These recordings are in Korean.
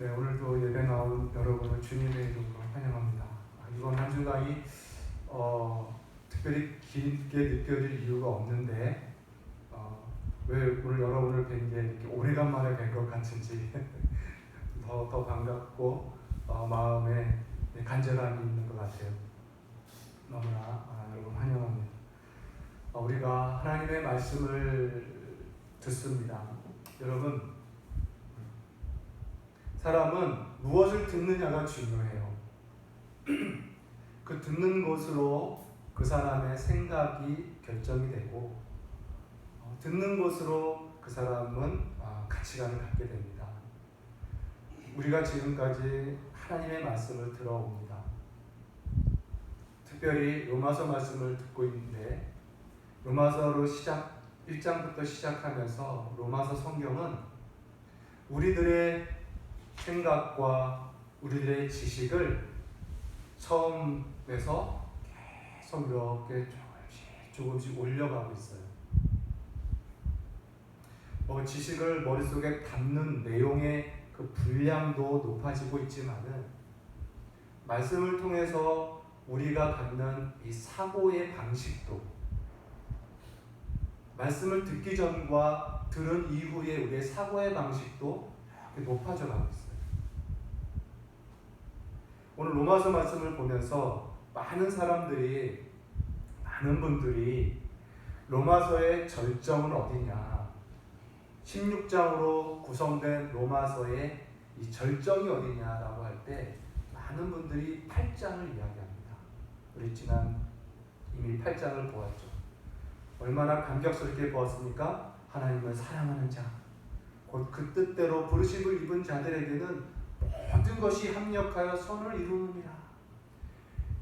네, 오늘도 예배 나온 여러분을 주님의 이름으로 환영합니다. 이번 한 주간이 특별히 길게 느껴질 이유가 없는데 왜 오늘 여러분을 뵌 게 이렇게 오래간만에 뵌 것 같은지 더 반갑고 마음에 간절함이 있는 것 같아요. 너무나 여러분 환영합니다. 우리가 하나님의 말씀을 듣습니다. 여러분, 사람은 무엇을 듣느냐가 중요해요. 그 듣는 것으로 그 사람의 생각이 결정이 되고 듣는 것으로 그 사람은 가치관을 갖게 됩니다. 우리가 지금까지 하나님의 말씀을 들어옵니다. 특별히 로마서 말씀을 듣고 있는데 로마서로 1장부터 시작하면서 로마서 성경은 우리들의 생각과 우리들의 지식을 처음에서 계속 이렇게 조금씩 올려가고 있어요. 지식을 머릿속에 담는 내용의 그 분량도 높아지고 있지만은 말씀을 통해서 우리가 갖는 이 사고의 방식도 말씀을 듣기 전과 들은 이후에 우리의 사고의 방식도 높아져 가고 있어요. 오늘 로마서 말씀을 보면서 많은 분들이 로마서의 절정은 어디냐, 16장으로 구성된 로마서의 이 절정이 어디냐라고 할 때 많은 분들이 8장을 이야기합니다. 우리 이미 8장을 보았죠. 얼마나 감격스럽게 보았습니까? 하나님을 사랑하는 자, 곧 그 뜻대로 부르심을 입은 자들에게는 모든 것이 합력하여 선을 이루느니라.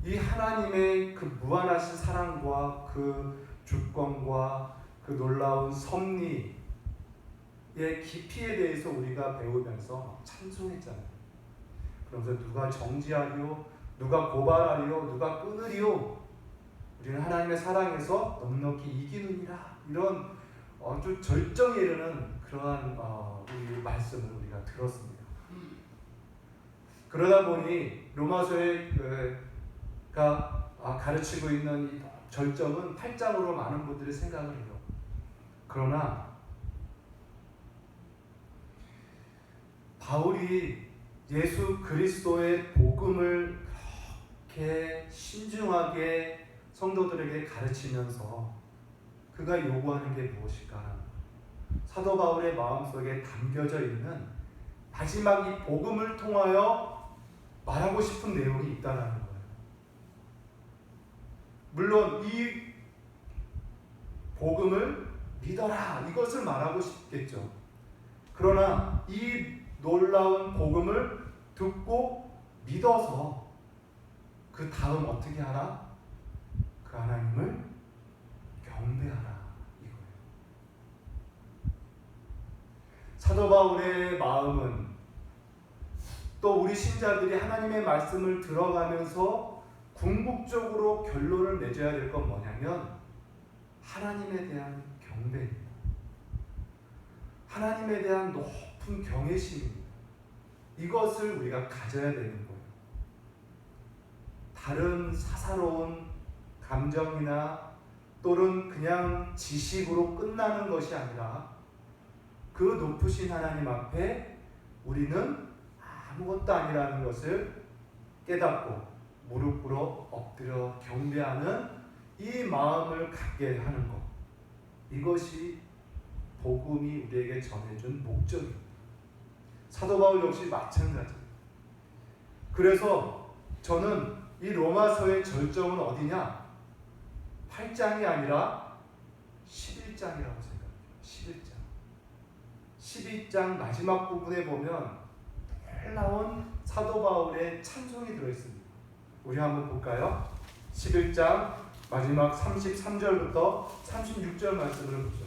이 하나님의 그 무한하신 사랑과 그 주권과 그 놀라운 섭리의 깊이에 대해서 우리가 배우면서 찬송했잖아요. 그러면서 누가 정죄하리요, 누가 고발하리요, 누가 끊으리요, 우리는 하나님의 사랑에서 넉넉히 이기느니라. 이런 아주 절정에 이르는 그러한 우리 말씀을 우리가 들었습니다. 그러다 보니 로마서가 가르치고 있는 이 절정은 8장으로 많은 분들이 생각을 해요. 그러나 바울이 예수 그리스도의 복음을 그렇게 신중하게 성도들에게 가르치면서 그가 요구하는 게 무엇일까? 사도 바울의 마음속에 담겨져 있는 마지막 이 복음을 통하여 말하고 싶은 내용이 있다는 거예요. 물론 이 복음을 믿어라, 이것을 말하고 싶겠죠. 그러나 이 놀라운 복음을 듣고 믿어서 그 다음 어떻게 하라? 그 하나님을 경배하라, 이거예요. 사도 바울의 마음은 또 우리 신자들이 하나님의 말씀을 들어가면서 궁극적으로 결론을 내줘야 될 건 뭐냐면 하나님에 대한 경배입니다. 하나님에 대한 높은 경외심입니다. 이것을 우리가 가져야 되는 거예요. 다른 사사로운 감정이나 또는 그냥 지식으로 끝나는 것이 아니라 그 높으신 하나님 앞에 우리는 아무것도 아니라는 것을 깨닫고 무릎 꿇어 엎드려 경배하는 이 마음을 갖게 하는 것, 이것이 복음이 우리에게 전해준 목적입니다. 사도 바울 역시 마찬가지입니다. 그래서 저는 이 로마서의 절정은 어디냐? 8장이 아니라 11장이라고 생각합니다. 12장 마지막 부분에 보면 놀라운 사도 바울의 찬송이 들어있습니다. 우리 한번 볼까요? 11장 마지막 33절부터 36절 말씀을 보죠.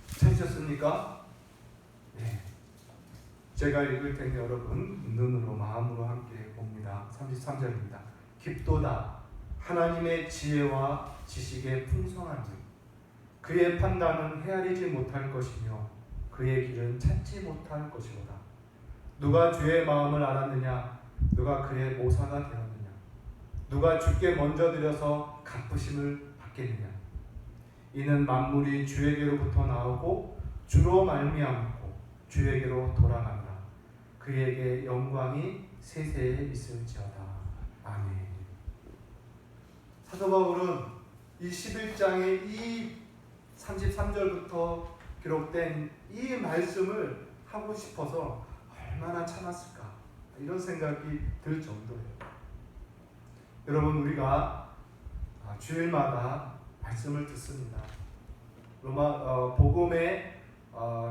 찾으셨습니까? 네. 제가 읽을 테니 여러분 눈으로 마음으로 함께 봅니다. 33절입니다. 깊도다 하나님의 지혜와 지식의 풍성함이 그의 판단은 헤아리지 못할 것이며 그의 길은 찾지 못할 것이로다. 누가 주의 마음을 알았느냐? 누가 그의 모사가 되었느냐? 누가 주께 먼저 드려서 갚으심을 받겠느냐? 이는 만물이 주에게로부터 나오고 주로 말미암고 주에게로 돌아간다. 그에게 영광이 세세에 있을지어다. 아멘. 사도 바울은 이 11장의 이 33절부터 기록된 이 말씀을 하고 싶어서 얼마나 참았을까 이런 생각이 들 정도예요. 여러분, 우리가 주일마다 말씀을 듣습니다. 복음의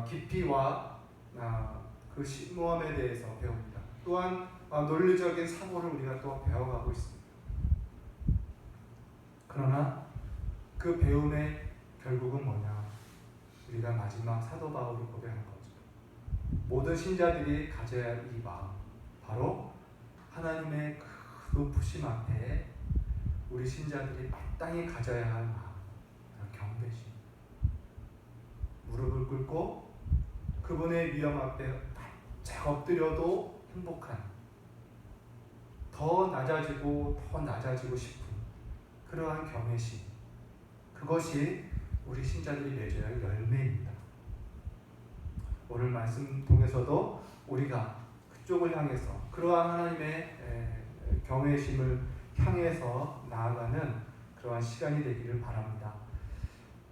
깊이와 그 심오함에 대해서 배웁니다. 또한 논리적인 사고를 우리가 또 배워가고 있습니다. 그러나 그 배움의 결국은 뭐냐? 우리가 마지막 사도 바울이 고백한 거죠. 모든 신자들이 가져야 할 이 마음, 바로 하나님의 그 높으심 앞에 우리 신자들이 마땅히 가져야 할 마음, 경배심. 무릎을 꿇고 그분의 위엄 앞에 바짝 엎드려도 행복한, 더 낮아지고 싶은 그러한 경외심, 그것이 우리 신자들이 맺어야 할 열매입니다. 오늘 말씀 통해서도 우리가 그쪽을 향해서 그러한 하나님의 경외심을 향해서 나아가는 그러한 시간이 되기를 바랍니다.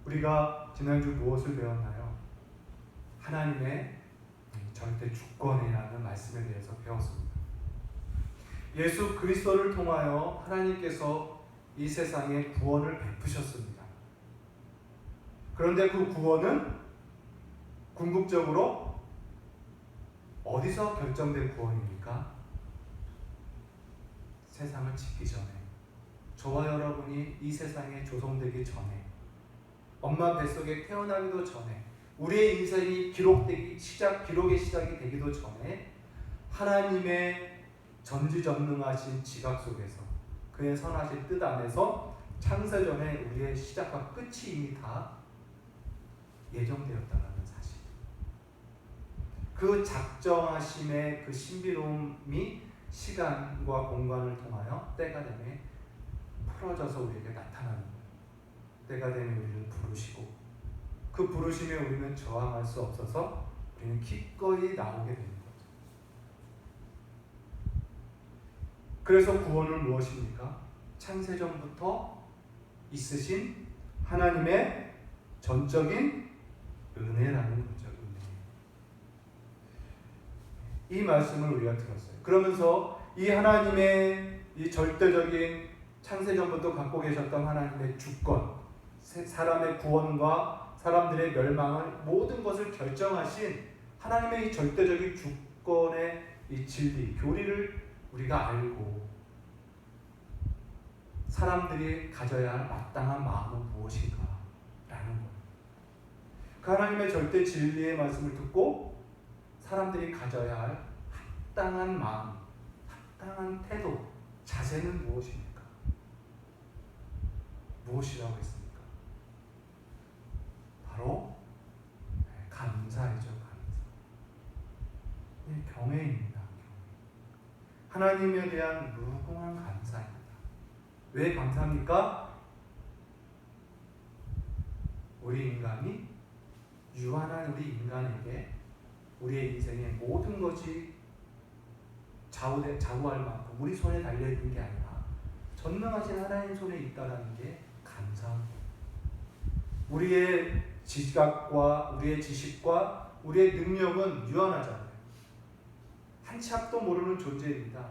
우리가 지난주 무엇을 배웠나요? 하나님의 절대 주권이라는 말씀에 대해서 배웠습니다. 예수 그리스도를 통하여 하나님께서 이 세상에 구원을 베푸셨습니다. 그런데 그 구원은 궁극적으로 어디서 결정된 구원입니까? 세상을 짓기 전에, 저와 여러분이 이 세상에 조성되기 전에, 엄마 뱃속에 태어나기도 전에, 우리의 인생이 기록의 시작이 되기도 전에 하나님의 전지전능하신 지각 속에서 그의 선하신 뜻 안에서 창세전에 우리의 시작과 끝이 이미 다 예정되었다는 사실. 그 작정하심의 그 신비로움이 시간과 공간을 통하여 때가 되면 풀어져서 우리에게 나타나는 거예요. 때가 되면 우리를 부르시고 그 부르심에 우리는 저항할 수 없어서 우리는 기꺼이 나오게 되는 거죠. 그래서 구원은 무엇입니까? 창세전부터 있으신 하나님의 전적인 은혜라는 거죠. 이 말씀을 우리가 들었어요. 그러면서 이 하나님의 이 절대적인 창세전부터 갖고 계셨던 하나님의 주권, 사람의 구원과 사람들의 멸망을 모든 것을 결정하신 하나님의 이 절대적인 주권의 이 진리, 교리를 우리가 알고 사람들이 가져야 할 마땅한 마음은 무엇인가 라는 거예요. 그 하나님의 절대 진리의 말씀을 듣고 사람들이 가져야 할 합당한 마음, 합당한 태도, 자세는 무엇입니까? 무엇이라고 했습니까? 바로 감사이죠. 감사. 경외입니다. 하나님에 대한 무궁한 감사입니다. 왜 감사합니까? 우리 인간이 유한한 우리 인간에게 우리의 인생의 모든 것이 좌우할 만큼 우리 손에 달려있는 게 아니라 전능하신 하나님 손에 있다는 게 감사합니다. 우리의 지각과 우리의 지식과 우리의 능력은 유한하잖아요. 한 치 앞도 모르는 존재입니다.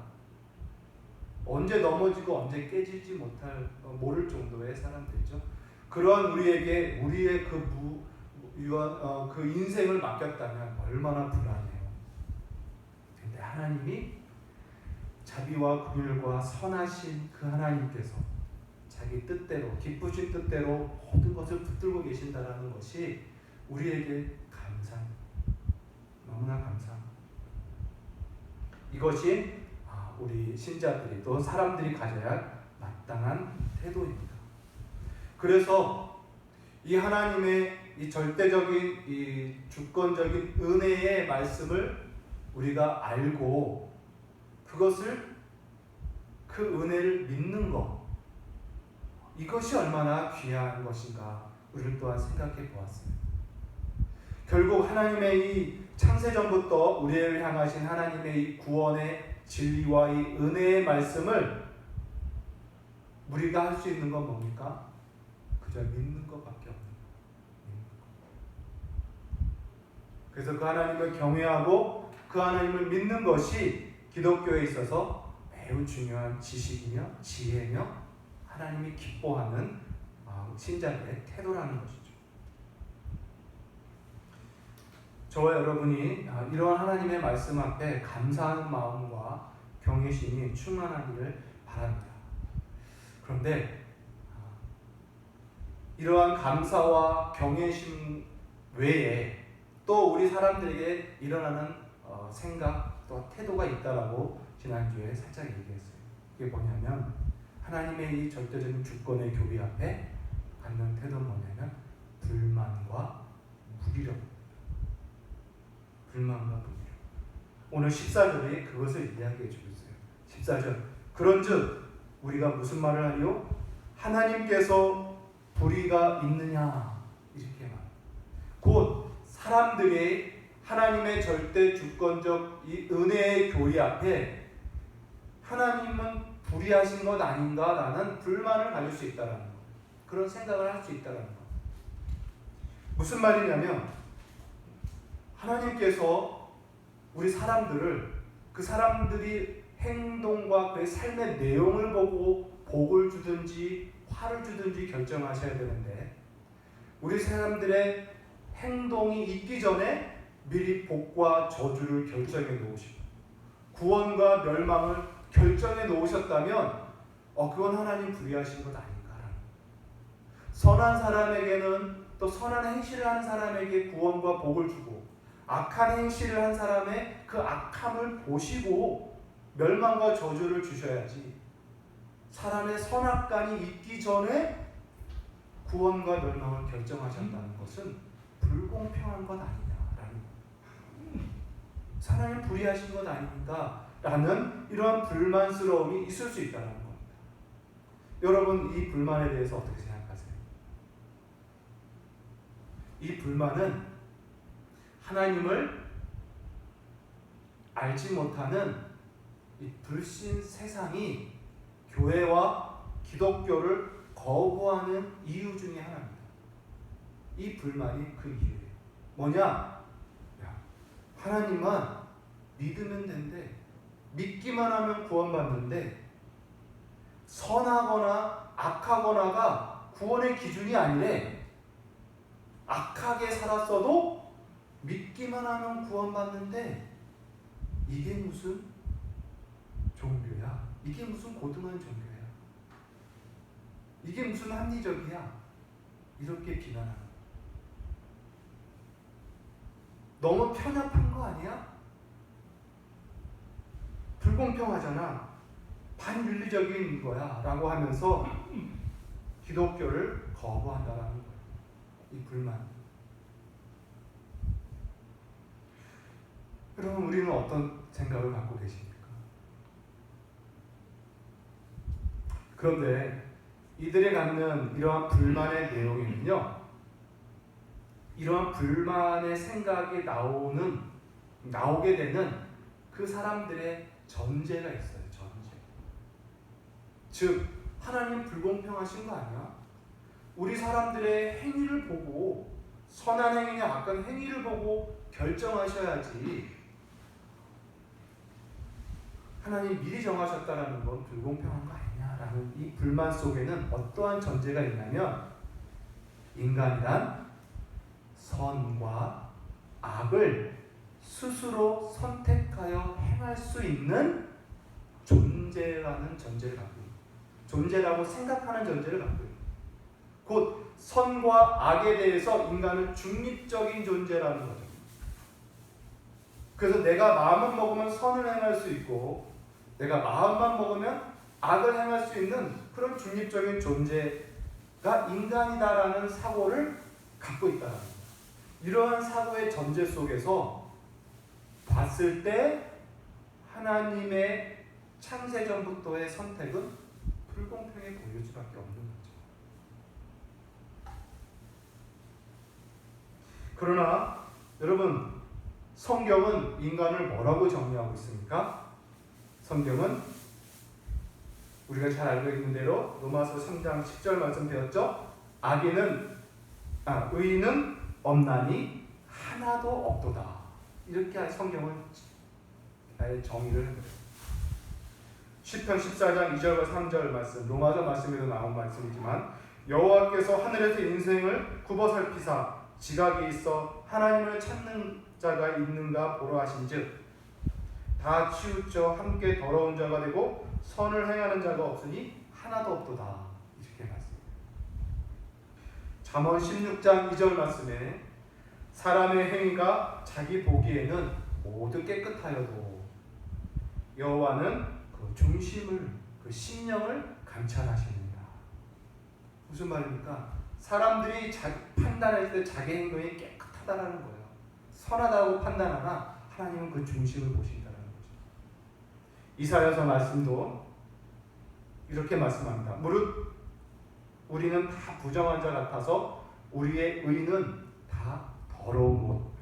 언제 넘어지고 언제 깨질지 모를 정도의 사람들이죠. 그러한 우리에게 우리의 그 인생을 맡겼다면 얼마나 불안해요. 근데 하나님이 자비와 긍휼과 선하신 그 하나님께서 자기 뜻대로, 기쁘신 뜻대로 모든 것을 붙들고 계신다라는 것이 우리에게 감사합니다. 너무나 감사합니다. 이것이 우리 신자들이 또 사람들이 가져야 할 마땅한 태도입니다. 그래서 이 하나님의 이 절대적인 이 주권적인 은혜의 말씀을 우리가 알고 그것을 그 은혜를 믿는 것, 이것이 얼마나 귀한 것인가 우리를 또한 생각해 보았습니다. 결국 하나님의 이 창세전부터 우리를 향하신 하나님의 이 구원의 진리와 이 은혜의 말씀을 우리가 할 수 있는 건 뭡니까? 그저 믿는 것밖에 없는 거예요. 그래서 그 하나님을 경외하고 그 하나님을 믿는 것이 기독교에 있어서 매우 중요한 지식이며 지혜며 하나님이 기뻐하는 신자들의 태도라는 것이죠. 저와 여러분이 이러한 하나님의 말씀 앞에 감사하는 마음과 경외심이 충만하기를 바랍니다. 그런데 이러한 감사와 경외심 외에 또 우리 사람들에게 일어나는 생각 또 태도가 있다라고 지난주에 살짝 얘기했어요. 이게 뭐냐면 하나님의 이 절대적인 주권의 교리 앞에 갖는 태도는 뭐냐면 불만과 무기력. 불만과 무기력. 오늘 14절이 그것을 이야기해 주고 있어요. 14절. 그런즉 우리가 무슨 말을 하리요? 하나님께서 불의가 있느냐 이렇게 말. 곧 사람들이 하나님의 절대 주권적 이 은혜의 교리 앞에 하나님은 불의하신 것 아닌가라는 불만을 가질 수 있다는 것. 그런 생각을 할 수 있다는 것. 무슨 말이냐면 하나님께서 우리 사람들을 그 사람들이 행동과 그의 삶의 내용을 보고 복을 주든지 화를 주든지 결정하셔야 되는데 우리 사람들의 행동이 있기 전에 미리 복과 저주를 결정해 놓으시고 구원과 멸망을 결정해 놓으셨다면 그건 하나님 불의하신 것 아닌가라는. 선한 사람에게는 또 선한 행실을 하는 사람에게 구원과 복을 주고 악한 행실을 한 사람의 그 악함을 보시고 멸망과 저주를 주셔야지 사람의 선악간이 있기 전에 구원과 멸망을 결정하셨다는 것은 불공평한 것 아니냐라는 거예요. 하나님 불의하신 것 아닙니까? 라는 이런 불만스러움이 있을 수 있다는 겁니다. 여러분 이 불만에 대해서 어떻게 생각하세요? 이 불만은 하나님을 알지 못하는 이 불신 세상이 교회와 기독교를 거부하는 이유 중에 하나입니다. 이 불만이 그 이유예요. 뭐냐? 하나님만 믿으면 된대. 믿기만 하면 구원받는데 선하거나 악하거나가 구원의 기준이 아니래. 악하게 살았어도 믿기만 하면 구원받는데 이게 무슨 종교야? 이게 무슨 고등한 종교야? 이게 무슨 합리적이야? 이렇게 비난하는 거야. 너무 편협한 거 아니야? 불공평하잖아. 반윤리적인 거야 라고 하면서 기독교를 거부한다는 거예요. 이 불만. 그러면 우리는 어떤 생각을 갖고 계십니까? 그런데 이들이 갖는 이러한 불만의 내용에는요, 이러한 불만의 생각이 나오게 되는 그 사람들의 전제가 있어요. 전제. 즉 하나님 불공평하신 거 아니야? 우리 사람들의 행위를 보고 선한 행위냐 악한 행위를 보고 결정하셔야지 하나님이 미리 정하셨다는 건 불공평한 거 아니냐라는 이 불만 속에는 어떠한 전제가 있냐면 인간이란 선과 악을 스스로 선택하여 행할 수 있는 존재라는 전제를 갖고 있는, 존재라고 생각하는 전제를 갖고 있는, 곧 선과 악에 대해서 인간은 중립적인 존재라는 거죠. 그래서 내가 마음을 먹으면 선을 행할 수 있고 내가 마음만 먹으면 악을 행할 수 있는 그런 중립적인 존재라는 인간이다라는 사고를 갖고 있다는 겁니다. 이러한 사고의 전제 속에서 봤을 때 하나님의 창세전부터의 선택은 불공평해 보일 수밖에 없는 거죠. 그러나 여러분, 성경은 인간을 뭐라고 정의하고 있습니까? 성경은 우리가 잘 알고 있는 대로 로마서 3장 10절 말씀 배웠죠? 의인은 없나니 하나도 없도다. 이렇게 성경은 정의를 합니다. 시편 14장 2절과 3절 말씀, 로마서 말씀에도 나온 말씀이지만 여호와께서 하늘에서 인생을 굽어 살피사 지각이 있어 하나님을 찾는 자가 있는가 보러 하신즉 다 치우쳐 함께 더러운 자가 되고 선을 행하는 자가 없으니 하나도 없도다. 이렇게 말씀입니다. 잠언 16장 2절 말씀에 사람의 행위가 자기 보기에는 모두 깨끗하여도 여호와는 그 중심을, 그 심령을 감찰하시느니라. 무슨 말입니까? 사람들이 판단할 때 자기 행동이 깨끗하다는 거예요. 선하다고 판단하나 하나님은 그 중심을 보신다는 거죠. 이사야서 말씀도 이렇게 말씀합니다. 무릇 우리는 다 부정한 자 같아서 우리의 의는 다 더러운 옷,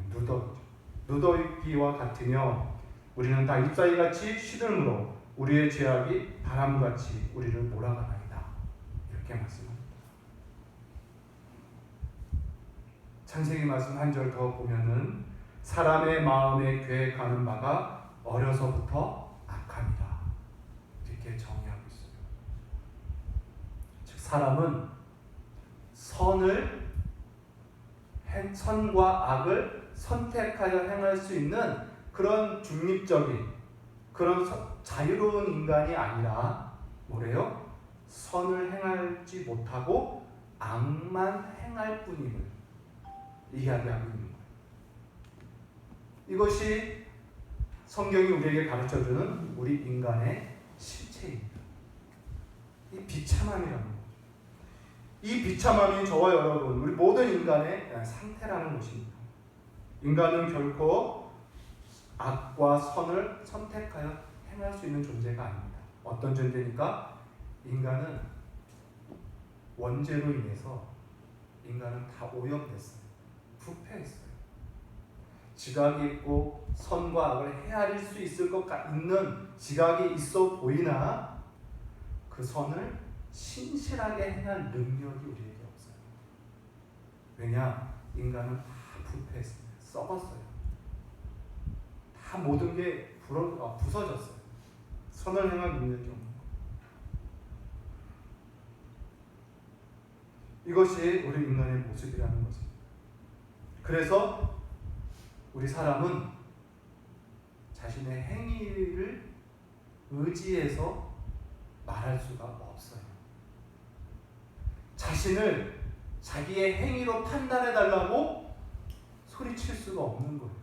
누더기와 같으며 우리는 다 잎사귀같이 시들므로 우리의 죄악이 바람같이 우리를 몰아가나이다. 이렇게 말씀합니다. 창세기 말씀 한 절 더 보면은 사람의 마음에 계획하는 바가 어려서부터 악합니다. 이렇게 정의하고 있어요. 즉 사람은 선과 악을 선택하여 행할 수 있는 그런 중립적인 그런 자유로운 인간이 아니라 뭐래요? 선을 행하지 못하고 악만 행할 뿐임을 이야기하고 있는 거예요. 이것이 성경이 우리에게 가르쳐주는 우리 인간의 실체입니다. 이 비참함이라는 거죠. 이 비참함이 저와 여러분, 우리 모든 인간의 상태라는 것입니다. 인간은 결코 악과 선을 선택하여 행할 수 있는 존재가 아닙니다. 어떤 존재니까? 인간은 원죄로 인해서 인간은 다 오염됐어요. 부패했어요. 지각이 있고 선과 악을 헤아릴 수 있을 것 있는 지각이 있어 보이나 그 선을 신실하게 행할 능력이 우리에게 없어요. 왜냐? 인간은 다 부패했습니다. 썩었어요. 다 모든 게 부서졌어요. 선을 행할 능력이 없는 거예요. 이것이 우리 인간의 모습이라는 것입니다. 그래서 우리 사람은 자신의 행위를 의지해서 말할 수가 없어요. 자신을 자기의 행위로 판단해달라고 소리칠 수가 없는 거예요.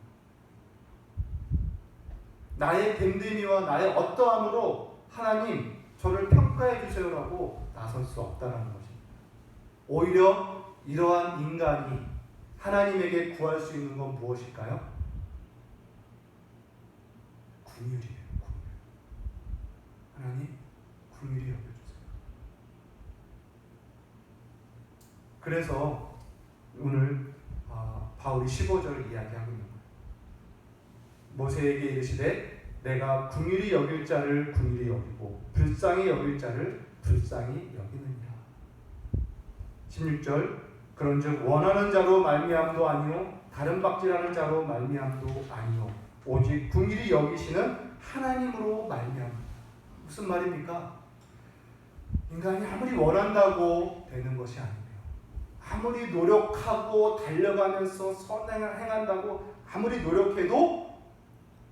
나의 됨됨이와 나의 어떠함으로 하나님 저를 평가해 주세요라고 나설 수 없다는 것입니다. 오히려 이러한 인간이 하나님에게 구할 수 있는 건 무엇일까요? 긍휼이에요. 하나님 긍휼히 여겨주세요. 그래서 오늘 바울이 15절을 이야기하고 있는 거예요. 모세에게 이르시되 내가 긍휼히 여길 자를 긍휼히 여기고 불쌍히 여길 자를 불쌍히 여기느니라. 16절 그런즉 원하는 자로 말미암도 아니요 다른 박질하는 자로 말미암도 아니요 오직 긍휼히 여기시는 하나님으로 말미암다. 무슨 말입니까? 인간이 아무리 원한다고 되는 것이 아니에요. 아무리 노력하고 달려가면서 선행을 행한다고 아무리 노력해도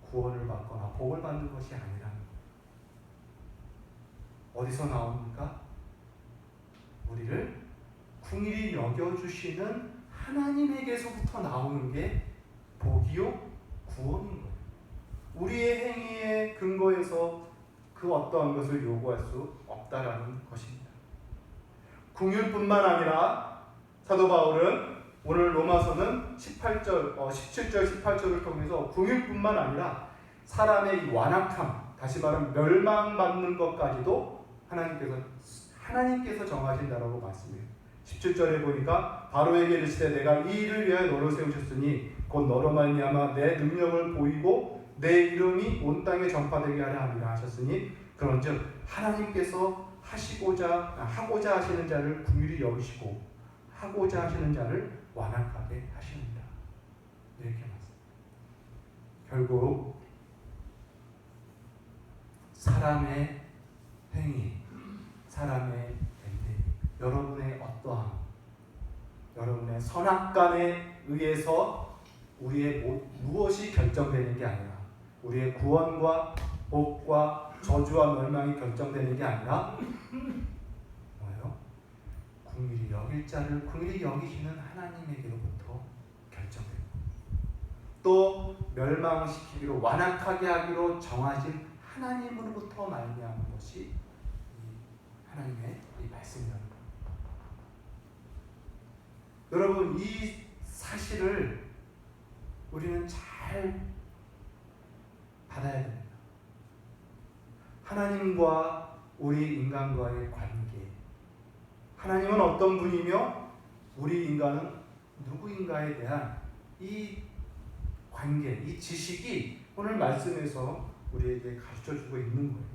구원을 받거나 복을 받는 것이 아니라는 거예요. 어디서 나옵니까? 우리를 긍휼히 여겨주시는 하나님에게서부터 나오는 게 복이요 구원인 거예요. 우리의 행위에 근거해서 그 어떠한 것을 요구할 수 없다라는 것입니다. 긍휼뿐만 아니라 사도 바울은 오늘 로마서는 17절, 18절을 통해서 긍휼뿐만 아니라 사람의 이 완악함, 다시 말하면 멸망받는 것까지도 하나님께서 정하신다라고 말씀해요. 17절에 보니까 바로에게 이르시되 내가 이 일을 위하여 너를 세우셨으니 곧 너로 말미암아 내 능력을 보이고 내 이름이 온 땅에 전파되게 하려 함이라 하셨으니 그런즉 하나님께서 하고자 하시는 자를 긍휼히 여기시고 하고자 하시는 자를 완악하게 하십니다. 이렇게 말씀합니다. 결국 사람의 행위, 사람의 행위, 여러분의 어떠함, 여러분의 선악간에 의해서 우리의 무엇이 결정되는 게 아니라 우리의 구원과 복과 저주와 멸망이 결정되는 게 아니라 뭐예요? 긍휼히 여길 자를 긍휼히 여기시는 하나님에게로부터 결정됩니다. 또 멸망시키기로 완악하게 하기로 정하신 하나님으로부터 말미암은 것이 하나님의 이 말씀이라는 겁니다. 여러분, 이 사실을 우리는 잘 받아야 됩니다. 하나님과 우리 인간과의 관계, 하나님은 어떤 분이며 우리 인간은 누구인가에 대한 이 관계, 이 지식이 오늘 말씀에서 우리에게 가르쳐주고 있는 거예요.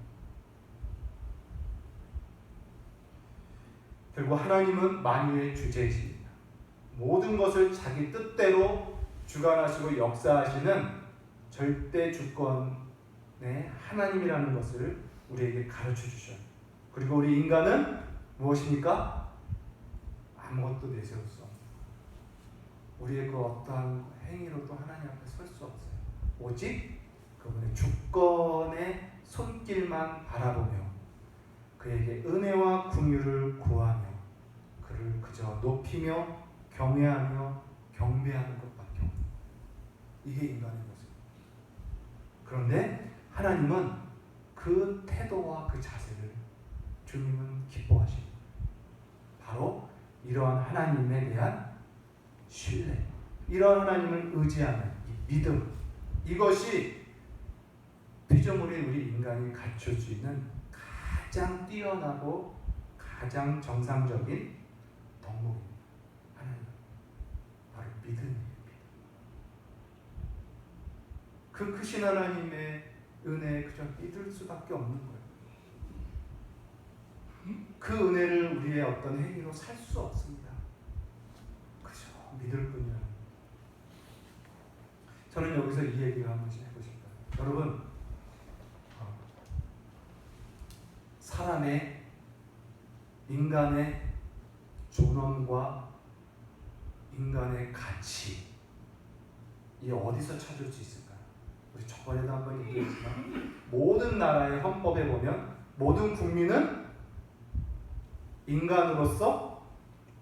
결국 하나님은 만유의 주제이십니다. 모든 것을 자기 뜻대로 주관하시고 역사하시는 절대 주권의 하나님이라는 것을 우리에게 가르쳐 주셔요. 그리고 우리 인간은 무엇입니까? 아무것도 내세울 수 없는, 우리의 그 어떠한 행위로도 하나님 앞에 설 수 없어요. 오직 그분의 주권의 손길만 바라보며 그에게 은혜와 긍휼을 구하며 그를 그저 높이며 경외하며 경배하는 것밖에 없는, 이게 인간의 모습입니다. 그런데 하나님은 그 태도와 그 자세를 주님은 기뻐하십니다. 바로 이러한 하나님에 대한 신뢰, 이러한 하나님을 의지하는 이 믿음, 이것이 피조물인 우리 인간이 갖출 수 있는 가장 뛰어나고 가장 정상적인 덕목입니다. 하나님, 바로 믿음입니다. 그 크신 하나님의 은혜에 그저 믿을 수밖에 없는 거예요. 그 은혜를 우리의 어떤 행위로 살 수 없습니다. 그저 믿을 뿐이야. 저는 여기서 이 얘기를 한 번씩 해보고 싶어요. 여러분, 사람의, 인간의 존엄과 인간의 가치, 이 어디서 찾을 수 있을까요? 우리 저번에도 한번 얘기했지만 모든 나라의 헌법에 보면 모든 국민은 인간으로서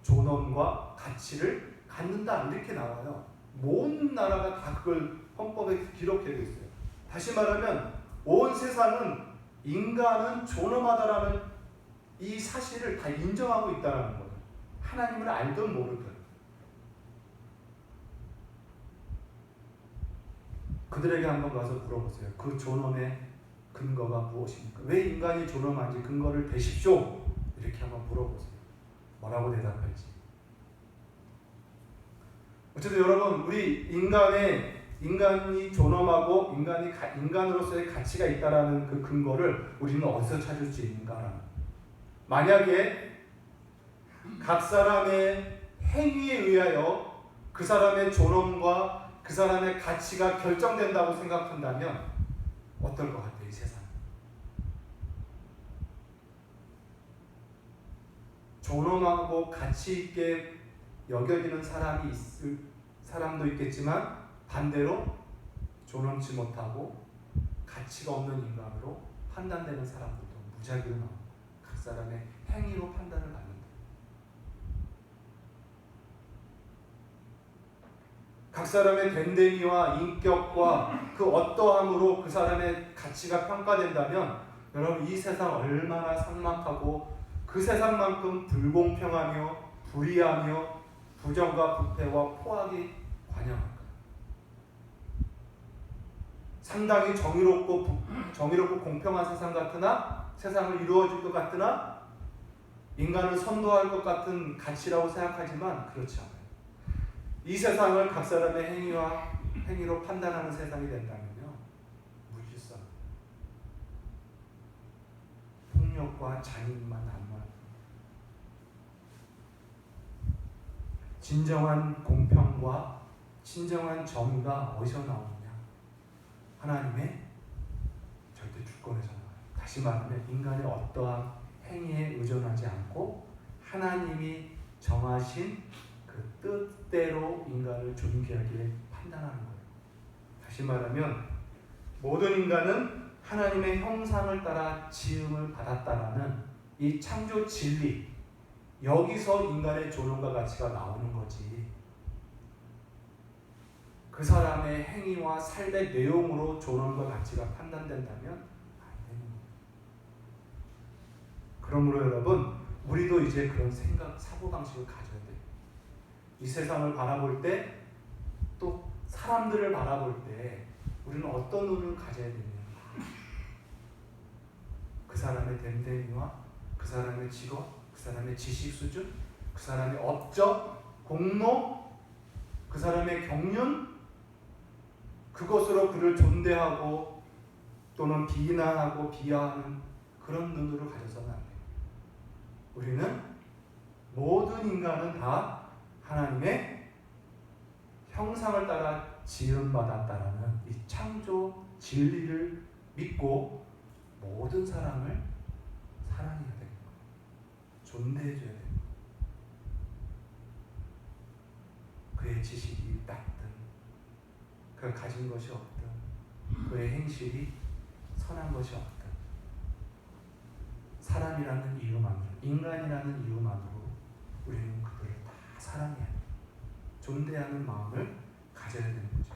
존엄과 가치를 갖는다, 이렇게 나와요. 모든 나라가 다 그걸 헌법에 기록해 있어요. 다시 말하면 온 세상은 인간은 존엄하다라는 이 사실을 다 인정하고 있다는 거예요. 하나님을 알든 모르든. 그들에게 한번 가서 물어보세요. 그 존엄의 근거가 무엇입니까? 왜 인간이 존엄한지 근거를 대십시오. 이렇게 한번 물어보세요. 뭐라고 대답할지. 어쨌든 여러분, 우리 인간이 존엄하고 인간으로서의 가치가 있다라는 그 근거를 우리는 어디서 찾을 수 있는가라는. 만약에 각 사람의 행위에 의하여 그 사람의 존엄과 그 사람의 가치가 결정된다고 생각한다면 어떨 것 같아요, 이 세상? 존엄하고 가치 있게 여겨지는 사람도 있겠지만 반대로 존엄치 못하고 가치가 없는 인간으로 판단되는 사람들도 무작위로 나옵니다. 각 사람의 행위로 판단을 받는다. 각 사람의 됨됨이와 인격과 그 어떠함으로 그 사람의 가치가 평가된다면 여러분, 이 세상 얼마나 삭막하고 그 세상만큼 불공평하며 불의하며 부정과 부패와 포악이 관영할까요? 상당히 정의롭고 공평한 세상 같으나, 세상을 이루어질 것 같으나 인간을 선도할 것 같은 가치라고 생각하지만 그렇지 않아요. 이 세상을 각 사람의 행위로 판단하는 세상이 된다면요, 무질서, 폭력과 잔인만 난무하는, 진정한 공평과 진정한 정의가 어디서 나오느냐? 하나님의 절대 주권에서 나와요. 다시 말하면 인간의 어떠한 행위에 의존하지 않고 하나님이 정하신 그 뜻대로 인간을 존귀하게 판단하는 거예요. 다시 말하면 모든 인간은 하나님의 형상을 따라 지음을 받았다라는 이 창조 진리, 여기서 인간의 존엄과 가치가 나오는 거지, 그 사람의 행위와 삶의 내용으로 존엄과 가치가 판단된다면 안 되는 거예요. 그러므로 여러분, 우리도 이제 그런 생각, 사고방식을 가져야 돼요. 이 세상을 바라볼 때, 또 사람들을 바라볼 때 우리는 어떤 눈을 가져야 되냐? 그 사람의 됨됨이와 그 사람의 직업, 그 사람의 지식 수준, 그 사람의 업적, 공로, 그 사람의 경륜, 그것으로 그를 존대하고 또는 비난하고 비하하는 그런 눈으로 가져서는 안 돼요. 우리는 모든 인간은 다 하나님의 형상을 따라 지음받았다라는 이 창조 진리를 믿고 모든 사람을 사랑해야 됩니다. 존대해줘야 됩니다. 그의 지식이 낮든 그가 가진 것이 없든 그의 행실이 선한 것이 없든 사람이라는 이유만으로, 인간이라는 이유만으로 우리는 그들을 다 사랑해야 합니다. 존대하는 마음을 가져야 되는 거죠.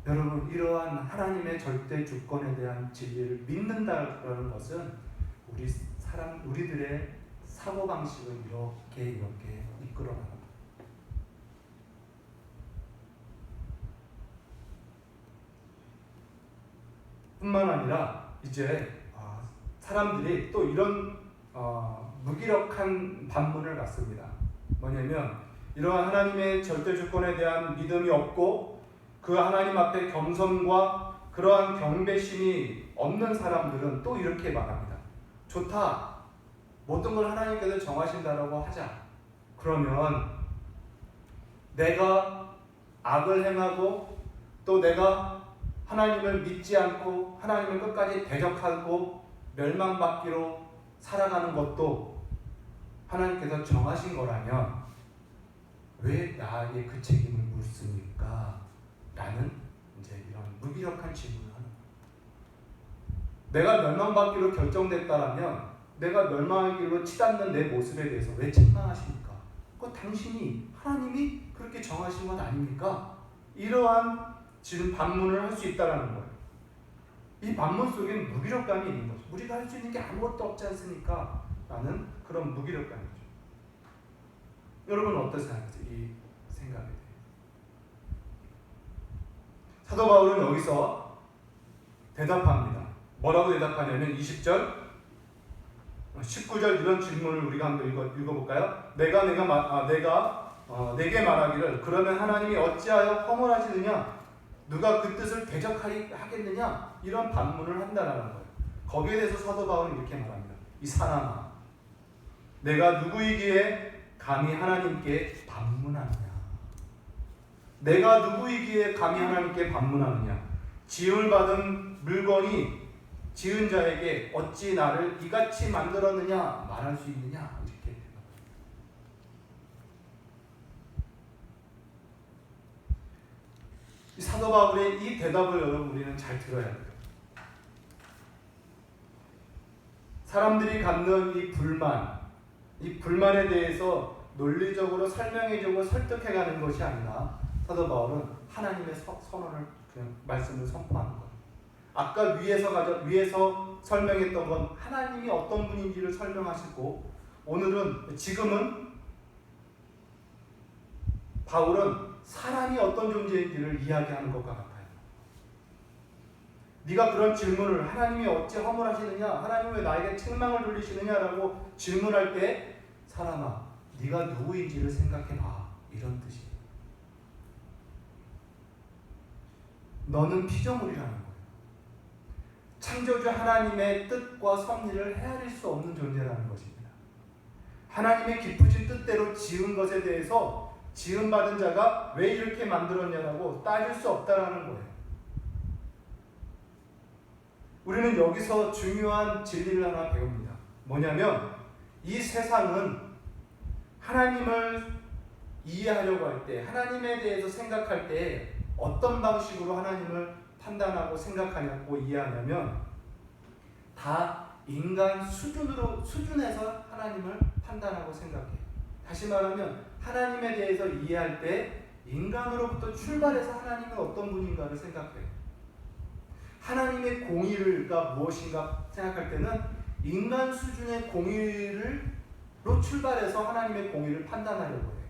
여러분, 이러한 하나님의 절대 주권에 대한 진리를 믿는다라는 것은 우리들의 사고방식을 이렇게 이끌어 나갑니다. 뿐만 아니라 이제 사람들이 또 이런 무기력한 반문을 갖습니다. 뭐냐면 이러한 하나님의 절대 주권에 대한 믿음이 없고 그 하나님 앞에 겸손과 그러한 경배심이 없는 사람들은 또 이렇게 말합니다. 좋다. 모든 걸 하나님께서 정하신다라고 하자. 그러면 내가 악을 행하고 또 내가 하나님을 믿지 않고 하나님을 끝까지 대적하고 멸망받기로 살아가는 것도 하나님께서 정하신 거라면 왜 나에게 그 책임을 묻습니까? 라는 이제 이런 무기력한 질문을 하는 거예요. 내가 멸망받기로 결정됐다라면 내가 멸망하기로 치닫는 내 모습에 대해서 왜 책망하십니까? 그거 당신이, 하나님이 그렇게 정하신 것 아닙니까? 이러한 지금 반문을 할 수 있다는 거예요. 이 반문 속에는 무기력감이 있는 거죠. 우리가 할 수 있는 게 아무것도 없지 않습니까? 라는 그런 무기력감이죠. 여러분은 어떻게 생각하세요? 이 생각에 대해. 사도 바울은 여기서 대답합니다. 뭐라고 대답하냐면 20절, 19절 이런 질문을 우리가 한번 읽어볼까요? 내가 내게 말하기를 그러면 하나님이 어찌하여 허물하시느냐? 누가 그 뜻을 대적하겠느냐? 이런 반문을 한다라는 거예요. 거기에 대해서 사도 바울은 이렇게 말합니다. 이 사람아, 내가 누구이기에 감히 하나님께 반문하느냐? 내가 누구이기에 감히 하나님께 반문하느냐? 지음을 받은 물건이 지은 자에게 어찌 나를 이같이 만들었느냐 말할 수 있느냐? 이렇게 사도 바울의 이 대답을 여러분 우리는 잘 들어야 돼요. 사람들이 갖는 이 불만에 대해서 논리적으로 설명해주고 설득해가는 것이 아니라 사도 바울은 하나님의 선언을 그냥 말씀을 선포하는 거예요. 아까 위에서 설명했던 건 하나님이 어떤 분인지를 설명하시고, 지금은 바울은 사람이 어떤 존재인지를 이야기하는 것과 같아요. 네가 그런 질문을 하나님이 어찌 허물하시느냐, 하나님 왜 나에게 책망을 돌리시느냐라고 질문할 때 사람아, 네가 누구인지를 생각해봐, 이런 뜻이에요. 너는 피조물이라는 거예요. 창조주 하나님의 뜻과 섭리를 헤아릴 수 없는 존재라는 것입니다. 하나님의 깊으신 뜻대로 지은 것에 대해서 지음받은 자가 왜 이렇게 만들었냐라고 따질 수 없다라는 거예요. 우리는 여기서 중요한 진리를 하나 배웁니다. 뭐냐면 이 세상은 하나님을 이해하려고 할 때, 하나님에 대해서 생각할 때 어떤 방식으로 하나님을 판단하고 생각하냐고 이해하냐면 다 인간 수준에서 하나님을 판단하고 생각해요. 다시 말하면 하나님에 대해서 이해할 때 인간으로부터 출발해서 하나님은 어떤 분인가를 생각해요. 하나님의 공의가 무엇인가 생각할 때는 인간 수준의 공의로 출발해서 하나님의 공의를 판단하려고 해요.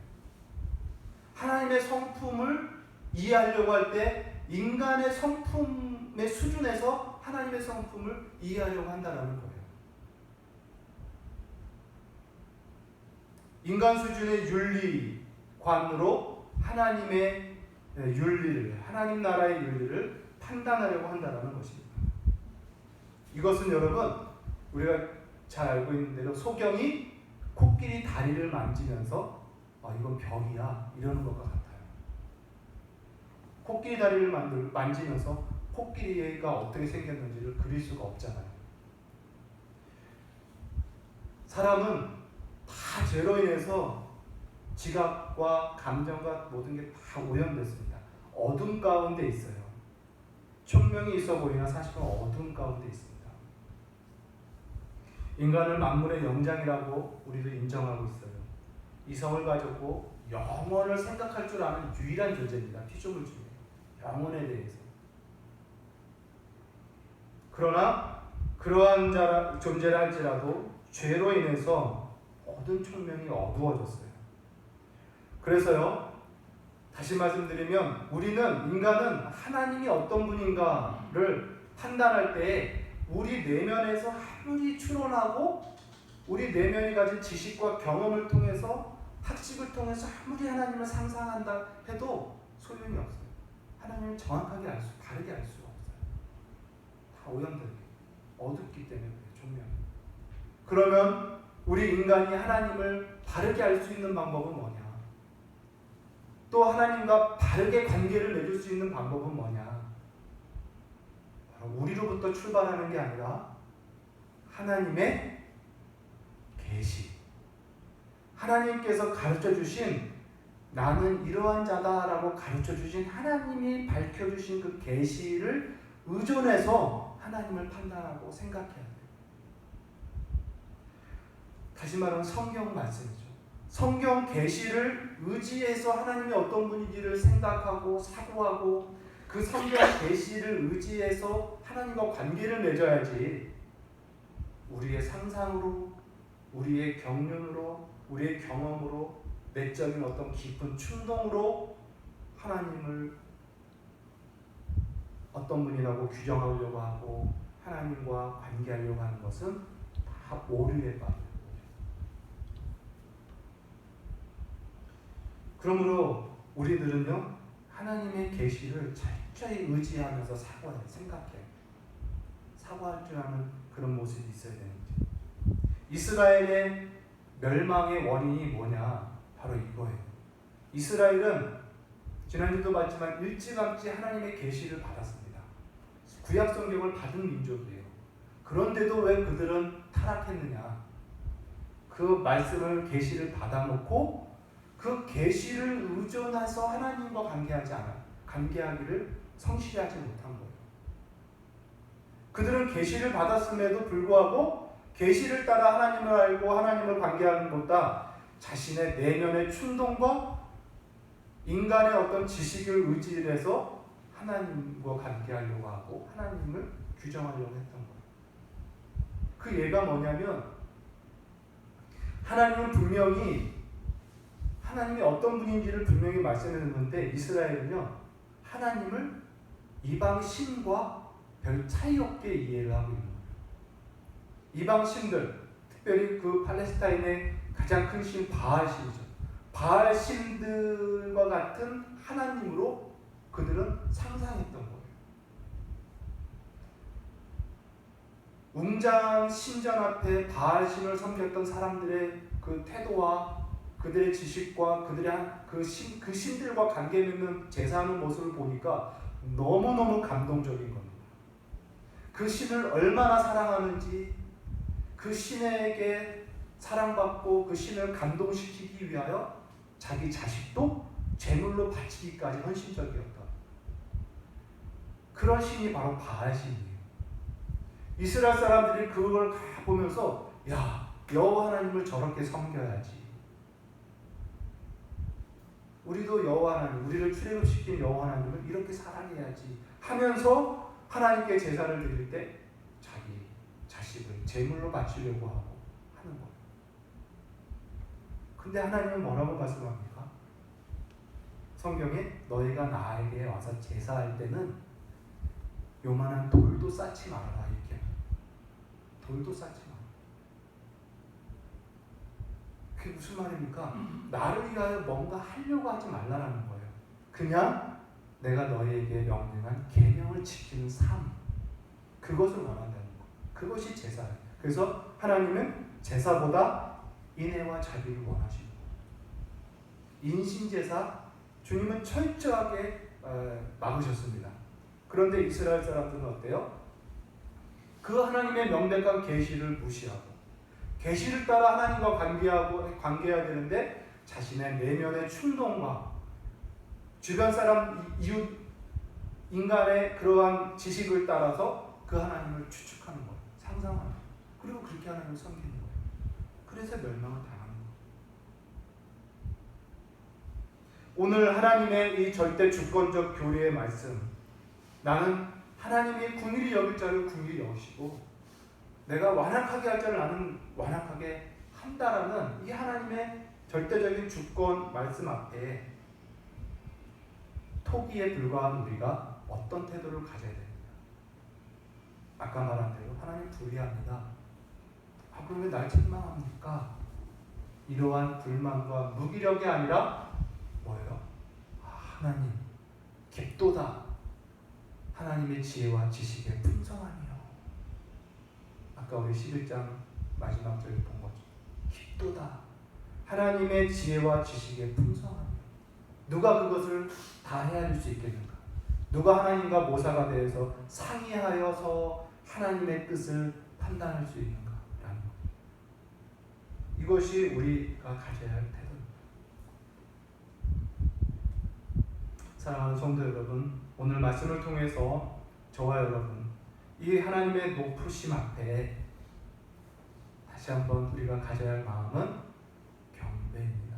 하나님의 성품을 이해하려고 할 때 인간의 성품의 수준에서 하나님의 성품을 이해하려고 한다는 거예요. 인간 수준의 윤리관으로 하나님의 윤리를, 하나님 나라의 윤리를 판단하려고 한다는 것입니다. 이것은 여러분, 우리가 잘 알고 있는 대로 소경이 코끼리 다리를 만지면서 이건 벽이야, 이러는 것과 같아요. 코끼리 다리를 만지면서 코끼리가 어떻게 생겼는지를 그릴 수가 없잖아요. 사람은 다 죄로 인해서 지각과 감정과 모든 게 다 오염됐습니다. 어둠 가운데 있어요. 총명이 있어 보이나 사실은 어둠 가운데 있습니다. 인간을 만물의 영장이라고 우리도 인정하고 있어요. 이성을 가졌고 영원을 생각할 줄 아는 유일한 존재입니다. 피조물 중에 영혼에 대해서. 그러나 그러한 존재라 할지라도 죄로 인해서 모든 총명이 어두워졌어요. 그래서요, 다시 말씀드리면 인간은 하나님이 어떤 분인가를 판단할 때 우리 내면에서 아무리 추론하고 우리 내면이 가진 지식과 경험을 통해서 학습을 통해서 아무리 하나님을 상상한다 해도 소용이 없어요. 하나님을 정확하게 바르게 알 수가 없어요. 다 오염되게 어둡기 때문에 총명이. 그러면 우리 인간이 하나님을 바르게 알 수 있는 방법은 뭐냐? 또 하나님과 바르게 관계를 맺을 수 있는 방법은 뭐냐? 바로 우리로부터 출발하는 게 아니라 하나님의 계시, 하나님께서 가르쳐 주신 나는 이러한 자다라고 가르쳐 주신 하나님이 밝혀 주신 그 계시를 의존해서 하나님을 판단하고 생각해야 돼요. 다시 말하면 성경 말씀이죠. 성경 계시를 의지해서 하나님이 어떤 분인지를 생각하고 사고하고 그 성경 계시를 의지해서 하나님과 관계를 맺어야지 우리의 상상으로, 우리의 경륜으로, 우리의 경험으로, 내적인 어떤 깊은 충동으로 하나님을 어떤 분이라고 규정하려고 하고 하나님과 관계하려고 하는 것은 다 오류에 빠져요. 그러므로 우리들은요, 하나님의 계시를 철저히 의지하면서 사고할 줄 아는 그런 모습이 있어야 되는지. 이스라엘의 멸망의 원인이 뭐냐? 바로 이거예요. 이스라엘은 지난주도 봤지만 일찌감치 하나님의 계시를 받았습니다. 구약 성경을 받은 민족이에요. 그런데도 왜 그들은 타락했느냐? 그 말씀을 계시를 받아놓고 그 계시를 의존해서 하나님과 관계하기를 성실히 하지 못한 거예요. 그들은 계시를 받았음에도 불구하고 계시를 따라 하나님을 알고 하나님을 관계하는 것보다 자신의 내면의 충동과 인간의 어떤 지식을 의지해서 하나님과 관계하려고 하고 하나님을 규정하려고 했던 거예요. 그 예가 뭐냐면 하나님은 분명히 하나님이 어떤 분인지를 분명히 말씀해줬는데 이스라엘은요 하나님을 이방 신과 별 차이 없게 이해를 하고 있는 거예요. 이방 신들, 특별히 그 팔레스타인의 가장 큰 신 바알 신이죠. 바알 신들과 같은 하나님으로 그들은 상상했던 거예요. 웅장 신전 앞에 바알 신을 섬겼던 사람들의 그 태도와 그들의 지식과 그들의 그 신들과 관계 맺는 제사하는 모습을 보니까 너무너무 감동적인 겁니다. 그 신을 얼마나 사랑하는지, 그 신에게 사랑받고 그 신을 감동시키기 위하여 자기 자식도 제물로 바치기까지 헌신적이었다. 그런 신이 바로 바알 신이에요. 이스라엘 사람들이 그걸 보면서 야, 여호와 하나님을 저렇게 섬겨야지. 우리도 여호와 하나님, 우리를 출애굽시킨 여호와 하나님을 이렇게 사랑해야지 하면서 하나님께 제사를 드릴 때 자기 자식을 제물로 바치려고 하고 하는 거예요. 근데 하나님은 뭐라고 말씀합니까? 성경에 너희가 나에게 와서 제사할 때는 요만한 돌도 쌓지 말아라 이렇게. 돌도 쌓지 마라. 그게 무슨 말입니까? 나를 위하여 뭔가 하려고 하지 말라라는 거예요. 그냥 내가 너희에게 명령한 계명을 지키는 삶, 그것을 원한다는 거. 그것이 제사예요. 그래서 하나님은 제사보다 인애와 자비를 원하시고 인신제사 주님은 철저하게 막으셨습니다. 그런데 이스라엘 사람들은 어때요? 그 하나님의 명백한 계시를 무시하고 계시를 따라 하나님과 관계해야 되는데 자신의 내면의 충동과 주변 사람, 이웃, 인간의 그러한 지식을 따라서 그 하나님을 추측하는 거예요. 상상하는 거예요. 그리고 그렇게 하나님을 섬기는 거예요. 그래서 멸망을 당하는 거예요. 오늘 하나님의 이 절대 주권적 교리의 말씀, 나는 하나님이 궁일이 여길 자를 궁일이 여기시고 내가 완악하게 할 자를 나는 완악하게 한다라는 이 하나님의 절대적인 주권 말씀 앞에 토기에 불과한 우리가 어떤 태도를 가져야 됩니다. 아까 말한 대로 하나님 불의합니다. 그럼 왜 날 책망합니까? 이러한 불만과 무기력이 아니라 뭐예요? 하나님 깊도다. 하나님의 지혜와 지식의 풍성함이요. 아까 우리 11장 마지막 절을 본 거죠. 깊도다. 하나님의 지혜와 지식의 풍성함이요. 누가 그것을 다 헤아릴 수 있겠는가? 누가 하나님과 모사가 되어서 상의하여서 하나님의 뜻을 판단할 수 있는가? 라는 것. 이것이 우리가 가져야 할 태도입니다. 사랑하는 성도 여러분, 오늘 말씀을 통해서 저와 여러분 이 하나님의 높으심 앞에 다시 한번 우리가 가져야 할 마음은 경배입니다.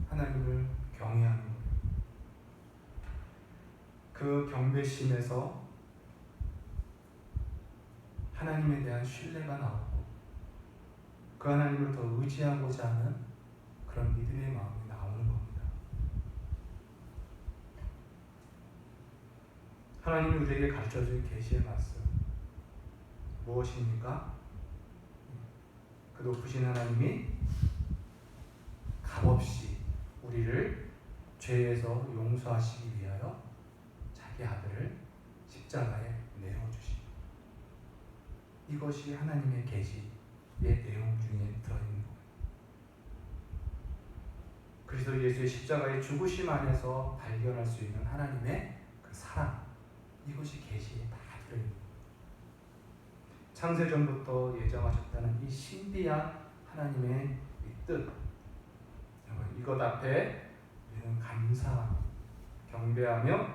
하나님을 경외하는 거예요. 그 경배심에서 하나님에 대한 신뢰가 나오고 그 하나님을 더 의지하고자 하는 그런 믿음의 마음이 나오는 겁니다. 하나님이 우리에게 가르쳐준 계시의 말씀 무엇입니까? 그 높으신 하나님이 값없이 우리를 죄에서 용서하시기 위하여 자기 아들을 십자가에 내어주시고 이것이 하나님의 계시의 내용 중에 들어있는 거예요. 그리스도 예수의 십자가의 죽으심 안에서 발견할 수 있는 하나님의 그 사랑, 이것이 계시에 다 들어있는 거예요. 창세전부터 예정하셨다는 이 신비한 하나님의 이 뜻, 이것 앞에 우리는 감사하고 경배하며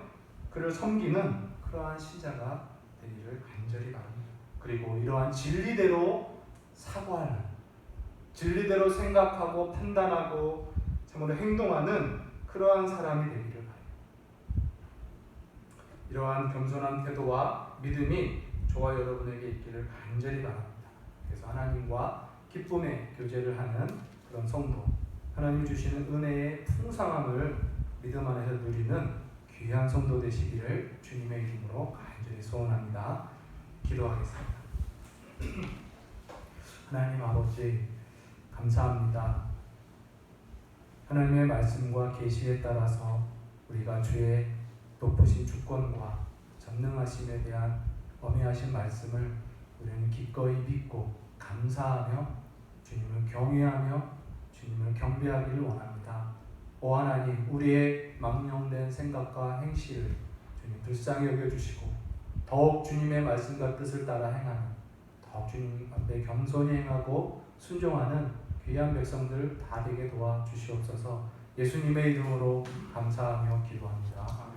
그를 섬기는 그러한 신자가 되기를 간절히 바랍니다. 그리고 이러한 진리대로 사고하는, 진리대로 생각하고 판단하고 참으로 행동하는 그러한 사람이 되기를 바랍니다. 이러한 겸손한 태도와 믿음이 저와 여러분에게 있기를 간절히 바랍니다. 그래서 하나님과 기쁨의 교제를 하는 그런 성도, 하나님 주시는 은혜의 풍성함을 믿음 안에서 누리는 귀한 성도 되시기를 주님의 이름으로 간절히 소원합니다. 기도하겠습니다. 하나님 아버지, 감사합니다. 하나님의 말씀과 계시에 따라서 우리가 주의 높으신 주권과 전능하심에 대한 어미하신 말씀을 우리는 기꺼이 믿고 감사하며 주님을 경외하며 주님을 경배하기를 원합니다. 오 하나님, 우리의 망령된 생각과 행실을 주님 불쌍히 여겨주시고 더욱 주님의 말씀과 뜻을 따라 행하는, 더욱 주님 앞에 겸손히 행하고 순종하는 귀한 백성들 다 되게 도와주시옵소서. 예수님의 이름으로 감사하며 기도합니다.